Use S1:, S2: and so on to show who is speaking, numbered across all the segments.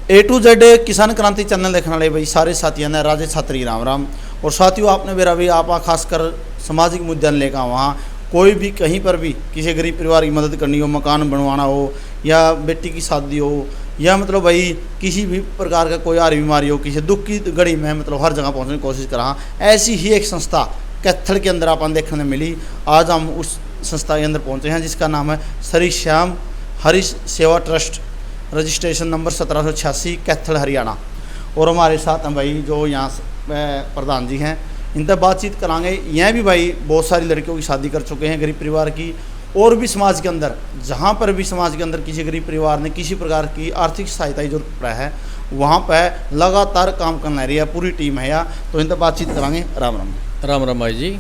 S1: A to Z किसान क्रांति channel देखने वाले भाई सारे साथियों ने राजे छात्री राम राम। और साथियों आपने मेरा भी आप खासकर सामाजिक मुद्दे लेकर वहाँ कोई भी कहीं पर भी किसी गरीब परिवार की मदद करनी हो, मकान बनवाना हो या बेटी की शादी हो या मतलब भाई किसी भी प्रकार का कोई आरी बीमारी हो, किसी दुख की घड़ी में मतलब हर जगह पहुँचने की कोशिश करा। ऐसी ही एक संस्था कैथल के अंदर अपन देखने मिली। आज हम उस संस्था के अंदर पहुँचे हैं जिसका नाम है श्री श्याम हरि सेवा trust, registration number 1786 Kaithal Haryana. और हमारे साथ हैं भाई जो यहाँ प्रधान जी हैं, इनसे बातचीत कराएंगे। यह भी भाई बहुत सारी लड़कियों की शादी कर चुके हैं गरीब परिवार की, और भी समाज के अंदर जहाँ पर भी समाज के अंदर किसी गरीब परिवार ने किसी प्रकार की आर्थिक सहायता की जरूरत पड़ा है वहाँ पर लगातार काम करना रही है, पूरी टीम है यहाँ। तो इनसे बातचीत कराएंगे। राम राम
S2: राम राम भाई जी।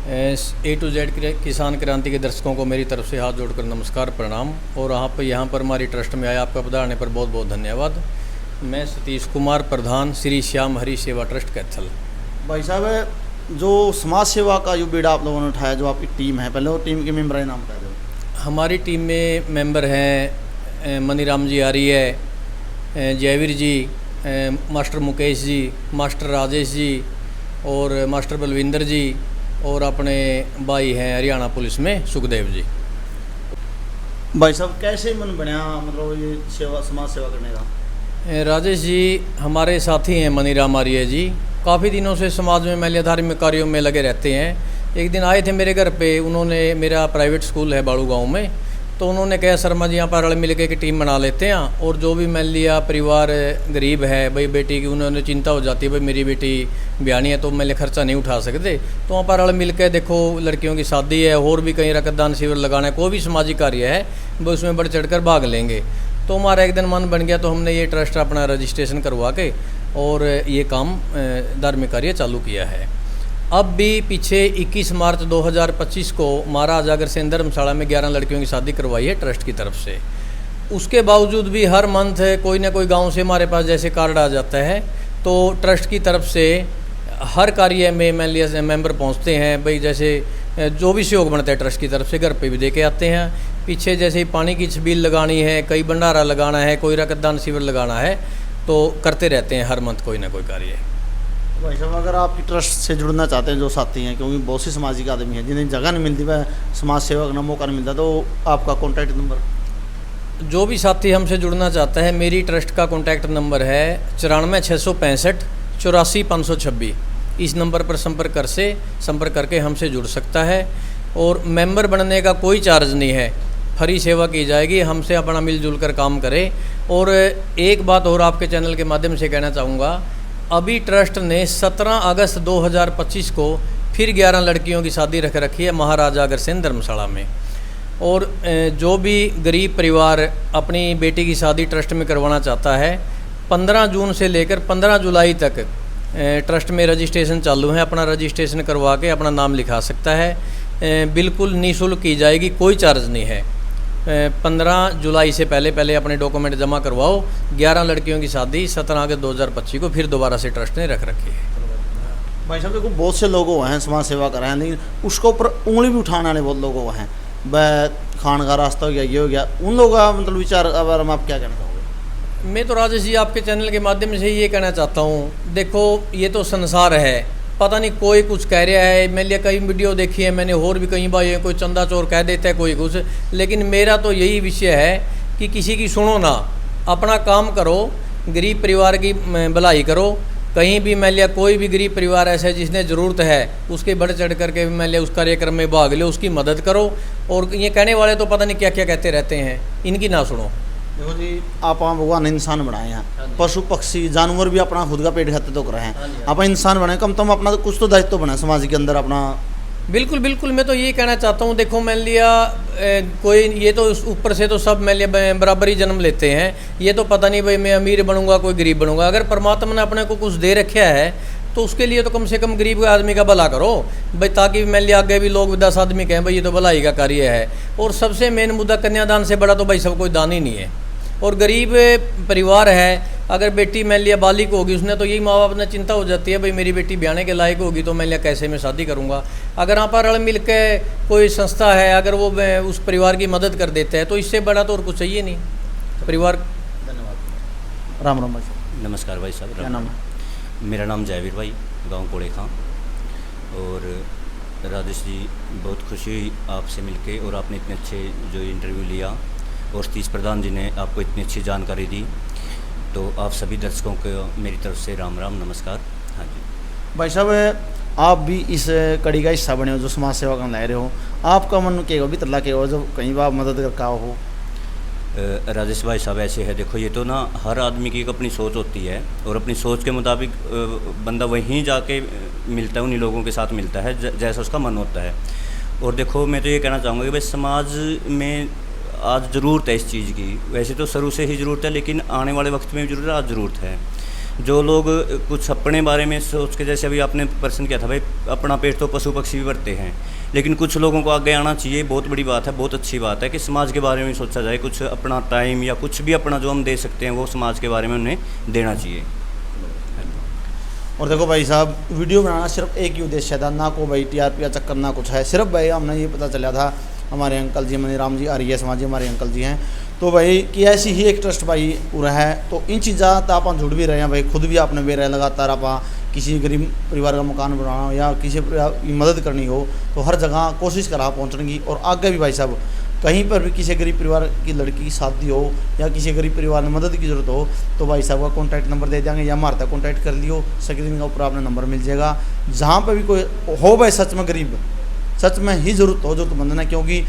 S2: A to Z किसान क्रांति के दर्शकों को मेरी तरफ से हाथ जोड़कर नमस्कार प्रणाम। और यहाँ पर हमारी ट्रस्ट में आया, आपका पधारने पर बहुत बहुत धन्यवाद। मैं सतीश कुमार, प्रधान श्री श्याम हरि सेवा ट्रस्ट कैथल।
S1: भाई साहब, जो समाज सेवा का जो बीड़ा आप लोगों ने उठाया, जो आपकी टीम है, पहले वो टीम के मेंबर का नाम बता दो।
S2: हमारी टीम में मेंबर हैं मनीराम जी आर्य, जयवीर जी, मास्टर मुकेश जी, मास्टर राजेश जी और मास्टर बलविंदर जी, और अपने भाई हैं हरियाणा पुलिस में सुखदेव जी।
S1: भाई साहब कैसे मन बना मतलब ये सेवा समाज सेवा करने का?
S2: राजेश जी हमारे साथी हैं मनीराम आर्य जी, काफ़ी दिनों से समाज में महिला धार्मिक कार्यों में लगे रहते हैं। एक दिन आए थे मेरे घर पे, उन्होंने, मेरा प्राइवेट स्कूल है बाड़ू गांव में, तो उन्होंने कहा शर्मा जी यहाँ पर रल मिल के टीम बना लेते हैं, और जो भी मान लिया परिवार गरीब है भाई, बेटी की उन्होंने चिंता हो जाती है भाई मेरी बेटी ब्यानी है तो मैं खर्चा नहीं उठा सकते, तो वहाँ पर रल मिल के देखो लड़कियों की शादी है और भी कहीं रक्तदान शिविर लगाना है, कोई भी सामाजिक कार्य है वो उसमें बढ़ चढ़ कर भाग लेंगे। तो हमारा एक दिन मन बन गया, तो हमने ये ट्रस्ट अपना रजिस्ट्रेशन करवा के और ये काम धार्मिक कार्य चालू किया है। अब भी पीछे 21 मार्च 2025 को महाराज अग्रसेन धर्मशाला में 11 लड़कियों की शादी करवाई है ट्रस्ट की तरफ से। उसके बावजूद भी हर मंथ कोई ना कोई गांव से हमारे पास जैसे कार्ड आ जाता है, तो ट्रस्ट की तरफ से हर कार्य में मान लिया मेंबर पहुंचते हैं भाई, जैसे जो भी सहयोग बनता है ट्रस्ट की तरफ से घर पे भी दे के आते हैं। पीछे जैसे ही पानी की छबील लगानी है, कई भंडारा लगाना है, कोई रक्तदान शिविर लगाना है, तो करते रहते हैं हर मंथ कोई ना कोई कार्य।
S1: भाई साहब अगर आपकी ट्रस्ट से जुड़ना चाहते हैं जो साथी हैं, क्योंकि बहुत सी सामाजिक आदमी हैं जिन्हें जगह नहीं मिलती, वह समाज सेवा करना मौका नहीं मिलता, तो आपका कॉन्टैक्ट नंबर?
S2: जो भी साथी हमसे जुड़ना चाहता है, मेरी ट्रस्ट का कॉन्टैक्ट नंबर है 94 665 84 526। इस नंबर पर संपर्क करके हमसे जुड़ सकता है। और मेंबर बनने का कोई चार्ज नहीं है, फ्री सेवा की जाएगी, हमसे अपना मिलजुल कर काम करें। और एक बात और आपके चैनल के माध्यम से कहना चाहूँगा, अभी ट्रस्ट ने 17 अगस्त 2025 को फिर 11 लड़कियों की शादी रख रखी है महाराजा अग्रसेन धर्मशाला में। और जो भी गरीब परिवार अपनी बेटी की शादी ट्रस्ट में करवाना चाहता है, 15 जून से लेकर 15 जुलाई तक ट्रस्ट में रजिस्ट्रेशन चालू है। अपना रजिस्ट्रेशन करवा के अपना नाम लिखा सकता है, बिल्कुल निःशुल्क की जाएगी, कोई चार्ज नहीं है। 15 जुलाई से पहले अपने डॉक्यूमेंट जमा करवाओ। 11 लड़कियों की शादी 17 अगस्त 2025 को फिर दोबारा से ट्रस्ट ने रख रखी है।
S1: भाई साहब देखो बहुत से लोग हैं समाज सेवा कर रहे हैं, लेकिन उसके ऊपर उंगली भी उठाने वाले बहुत लोग हैं, वह खान का रास्ता हो गया, ये हो गया, उन लोगों का मतलब विचार बारे में आप क्या कहना चाहोगे?
S2: मैं तो राजेश जी आपके चैनल के माध्यम से ये कहना चाहता हूँ, देखो ये तो संसार है, पता नहीं कोई कुछ कह रहा है, मैं लिए कई वीडियो देखी है मैंने, और भी कई बार कोई चंदा चोर कह देता है कोई कुछ, लेकिन मेरा तो यही विषय है कि किसी की सुनो ना, अपना काम करो, गरीब परिवार की भलाई करो। कहीं भी मैं लिया कोई भी गरीब परिवार ऐसा है जिसने ज़रूरत है, उसके बढ़ चढ़ करके मैं लिया उस कार्यक्रम में भाग लो, उसकी मदद करो। और ये कहने वाले तो पता नहीं क्या क्या कहते रहते हैं, इनकी ना सुनो।
S1: देखो जी, आप भगवान ने इंसान बनाए हैं, पशु पक्षी जानवर भी अपना खुद का पेट खाते तो कर रहे हैं, आप इंसान बने, कम तुम अपना कुछ तो दायित्व बना समाज के अंदर अपना।
S2: बिल्कुल बिल्कुल, मैं तो ये कहना चाहता हूँ, देखो मान लिया कोई ये तो ऊपर से तो सब मान लिया बराबर ही जन्म लेते हैं, ये तो पता नहीं भाई मैं अमीर बनूंगा कोई गरीब बनूंगा। अगर परमात्मा ने अपने को कुछ दे रखा है तो उसके लिए तो कम से कम गरीब आदमी का भला करो भाई, ताकि मान लिया आगे भी लोग 10 आदमी कहें भाई ये तो भलाई का कार्य है। और सबसे मेन मुद्दा कन्यादान से बड़ा तो भाई सब कोई दान ही नहीं है। और गरीब परिवार है, अगर बेटी मान लिया बालिक होगी, उसने तो यही माँ बाप ने चिंता हो जाती है भाई मेरी बेटी ब्याने के लायक होगी तो मैं लिया कैसे मैं शादी करूँगा। अगर यहाँ पर रल मिल के कोई संस्था है, अगर वो उस परिवार की मदद कर देता है तो इससे बड़ा तो और कुछ चाहिए नहीं परिवार।
S1: राम राम भाई।
S3: नमस्कार भाई साहब।
S1: क्या नाम है?
S3: मेरा नाम जयवीर भाई, गांव कोड़े खां। और राजेश जी, बहुत खुशी हुई आपसे मिलके, और आपने इतने अच्छे जो इंटरव्यू लिया, और सतीश प्रधान जी ने आपको इतनी अच्छी जानकारी दी। तो आप सभी दर्शकों को मेरी तरफ से राम राम नमस्कार। हाँ जी
S1: भाई साहब, आप भी इस कड़ी का हिस्सा बने हो जो समाज सेवा करने ला रहे हो, आपका मन के भी तरला के हो जब कहीं बार मदद कर का हो?
S3: राजेश भाई साहब, ऐसे है, देखो ये तो ना हर आदमी की एक अपनी सोच होती है, और अपनी सोच के मुताबिक बंदा वहीं जाके मिलता है, उन्हीं लोगों के साथ मिलता है जैसा उसका मन होता है। और देखो, मैं तो ये कहना चाहूँगा कि भाई समाज में आज ज़रूरत है इस चीज़ की। वैसे तो शुरू से ही ज़रूरत है, लेकिन आने वाले वक्त में भी ज़रूरत है, आज ज़रूरत है। जो लोग कुछ अपने बारे में सोच के, जैसे अभी आपने प्रश्न किया था भाई, अपना पेट तो पशु पक्षी भी भरते हैं, लेकिन कुछ लोगों को आगे आना चाहिए। बहुत बड़ी बात है, बहुत अच्छी बात है कि समाज के बारे में सोचा जाए, कुछ अपना टाइम या कुछ भी अपना जो हम दे सकते हैं वो समाज के बारे में उन्हें देना चाहिए।
S1: और देखो भाई साहब, वीडियो बनाना सिर्फ एक ही उद्देश्य था, ना को भाई टीआरपी का चक्कर ना कुछ है। सिर्फ भाई हमने ये पता चला था, हमारे अंकल जी मनीराम जी आर्य समाज जी हमारे अंकल जी हैं, तो भाई कि ऐसी ही एक ट्रस्ट भाई पूरा है। तो इन चीज़ा तो आप जुड़ भी रहे हैं भाई, खुद भी आपने भी रहे लगातार। आप किसी गरीब परिवार का मकान बनाना हो या किसी की मदद करनी हो, तो हर जगह कोशिश करा पहुँचने की। और आगे भी भाई साहब कहीं पर भी किसी गरीब परिवार की लड़की की शादी हो या किसी गरीब परिवार में मदद की ज़रूरत हो, तो भाई साहब का कॉन्टैक्ट नंबर दे देंगे, या हमारे तक कॉन्टैक्ट कर लियो, स्क्रीन का ऊपर आपने नंबर मिल जाएगा। जहाँ पर भी कोई हो भाई सच में गरीब, सच में ही ज़रूरत हो ज़रूरतमंद है, क्योंकि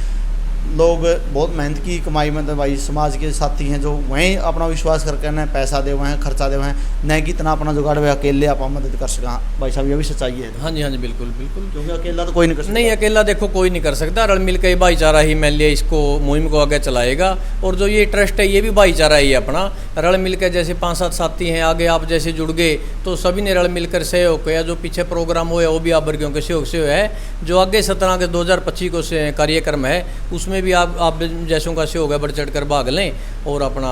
S1: लोग बहुत मेहनत की कमाई में तो भाई समाज के साथी हैं जो वहीं अपना विश्वास करके न पैसा दे हुए हैं, खर्चा दे हुए हैं, न कि इतना अपना जुगाड़ हुआ अकेले आप मदद कर सकें। भाई साहब ये भी सच्चाई है।
S2: हाँ जी, हाँ जी, बिल्कुल बिल्कुल।
S1: क्योंकि अकेला तो कोई नहीं कर सकता।
S2: नहीं, अकेला देखो कोई नहीं कर सकता, रल मिल के भाईचारा ही मान लिया इसको मुहिम को आगे चलाएगा। और जो ये ट्रस्ट है ये भी भाईचारा ही है अपना, रल मिल के जैसे 5-7 साथी हैं, आगे आप जैसे जुड़ गए तो सभी ने रल मिलकर सहयोग किया। जो पीछे प्रोग्राम हुआ वो भी आप वर्गों के सहयोग से है। जो आगे 17 अगस्त 2025 को से कार्यक्रम है उसमें भी आप जैसों का सहयोग है, बढ़ चढ़ कर भाग लें। और अपना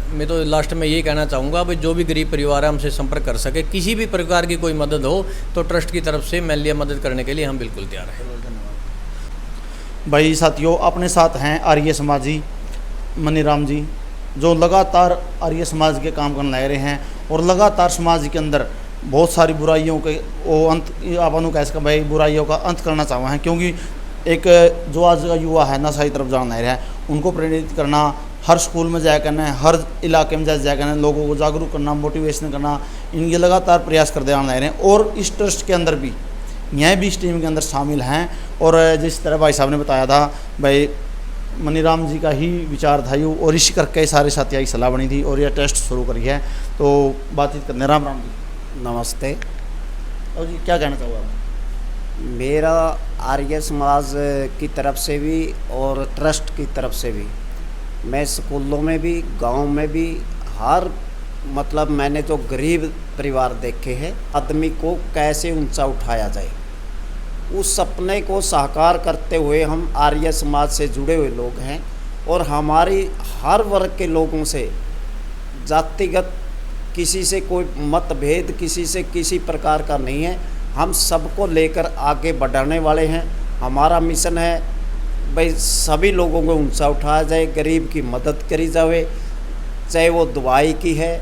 S2: मैं तो लास्ट में यही कहना चाहूँगा भाई, जो भी गरीब परिवार है हमसे संपर्क कर सके, किसी भी प्रकार की कोई मदद हो तो ट्रस्ट की तरफ से मैं लिया मदद करने के लिए हम बिल्कुल तैयार हैं।
S1: भाई साथियों, अपने साथ हैं आर्य समाजी मनीराम जी, जो लगातार आर्य समाज के काम करने लग रहे हैं, और लगातार समाज के अंदर बहुत सारी बुराइयों के वो अंत अपन कह सकें भाई, बुराइयों का अंत करना चाहते हैं। क्योंकि एक जो आज का युवा है नशा की तरफ जाना है, उनको प्रेरित करना, हर स्कूल में जाया करना है, हर इलाके में जाया करना है, लोगों को जागरूक करना, मोटिवेशन करना, इनके लगातार प्रयास करते आना रहे हैं। और इस ट्रस्ट के अंदर भी यह भी इस टीम के अंदर शामिल हैं। और जिस तरह भाई साहब ने बताया था भाई, मनीराम जी का ही विचार था यूँ, और इसी करके सारे साथियों की सलाह बनी थी और यह टेस्ट शुरू करी है। तो बातचीत करने राम राम जी।
S4: नमस्ते।
S1: और जी क्या कहना चाहोगे आप?
S4: मेरा आर्य समाज की तरफ से भी और ट्रस्ट की तरफ से भी, मैं स्कूलों में भी गांव में भी हर मतलब मैंने जो गरीब परिवार देखे हैं, आदमी को कैसे ऊंचा उठाया जाए, उस सपने को साकार करते हुए हम आर्य समाज से जुड़े हुए लोग हैं। और हमारी हर वर्ग के लोगों से जातिगत किसी से कोई मतभेद, किसी से किसी प्रकार का नहीं है। हम सबको लेकर आगे बढ़ाने वाले हैं। हमारा मिशन है भाई सभी लोगों को ऊंचा उठाया जाए, गरीब की मदद करी जाए, चाहे वो दवाई की है,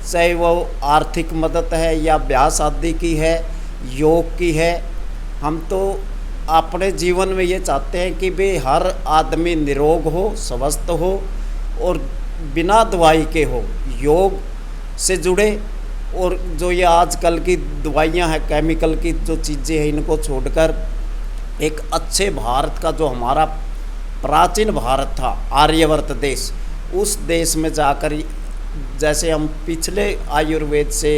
S4: चाहे वो आर्थिक मदद है, या ब्याह शादी की है, योग की है। हम तो अपने जीवन में ये चाहते हैं कि भाई हर आदमी निरोग हो, स्वस्थ हो और बिना दवाई के हो, योग से जुड़े। और जो ये आजकल की दवाइयाँ हैं, केमिकल की जो चीज़ें हैं, इनको छोड़कर एक अच्छे भारत का, जो हमारा प्राचीन भारत था आर्यवर्त देश, उस देश में जाकर जैसे हम पिछले आयुर्वेद से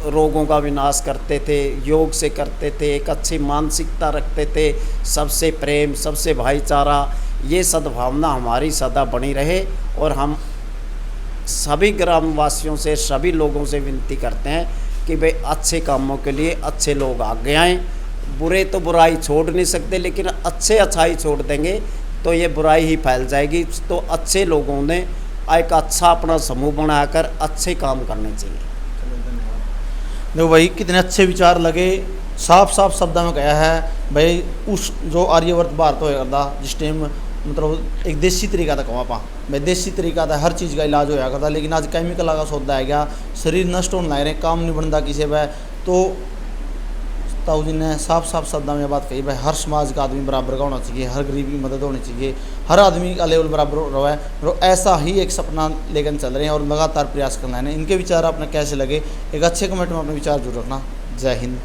S4: रोगों का विनाश करते थे, योग से करते थे, एक अच्छी मानसिकता रखते थे, सबसे प्रेम, सबसे भाईचारा, ये सद्भावना हमारी सदा बनी रहे। और हम सभी ग्रामवासियों से, सभी लोगों से विनती करते हैं कि भाई अच्छे कामों के लिए अच्छे लोग आगे आएँ। बुरे तो बुराई छोड़ नहीं सकते, लेकिन अच्छे अच्छाई छोड़ देंगे तो ये बुराई ही फैल जाएगी। तो अच्छे लोगों ने एक अच्छा अपना समूह बनाकर अच्छे काम करने चाहिए।
S1: देखो भाई, कितने अच्छे विचार लगे, साफ साफ शब्दों में कहा है भाई। उस जो आर्यवर्त भारत होएगा जिस टाइम मतलब एक देसी तरीका था कहूँ आप भाई देसी तरीका था हर चीज़ का इलाज होया करता, लेकिन आज केमिकल का सौदा है गया, शरीर नष्ट होने लग रहे, काम नहीं बनता किसी वह। तो ताऊ जी ने साफ साफ शब्दों में बात कही भाई हर समाज का आदमी बराबर का होना चाहिए, हर गरीब की मदद होनी चाहिए, हर आदमी का लेवल बराबर रहा है। और ऐसा ही एक सपना लेकर चल रहे हैं और लगातार प्रयास करना है। इनके विचार आपने कैसे लगे, एक अच्छे कमेंट में अपने विचार जरूर रखना। जय हिंद।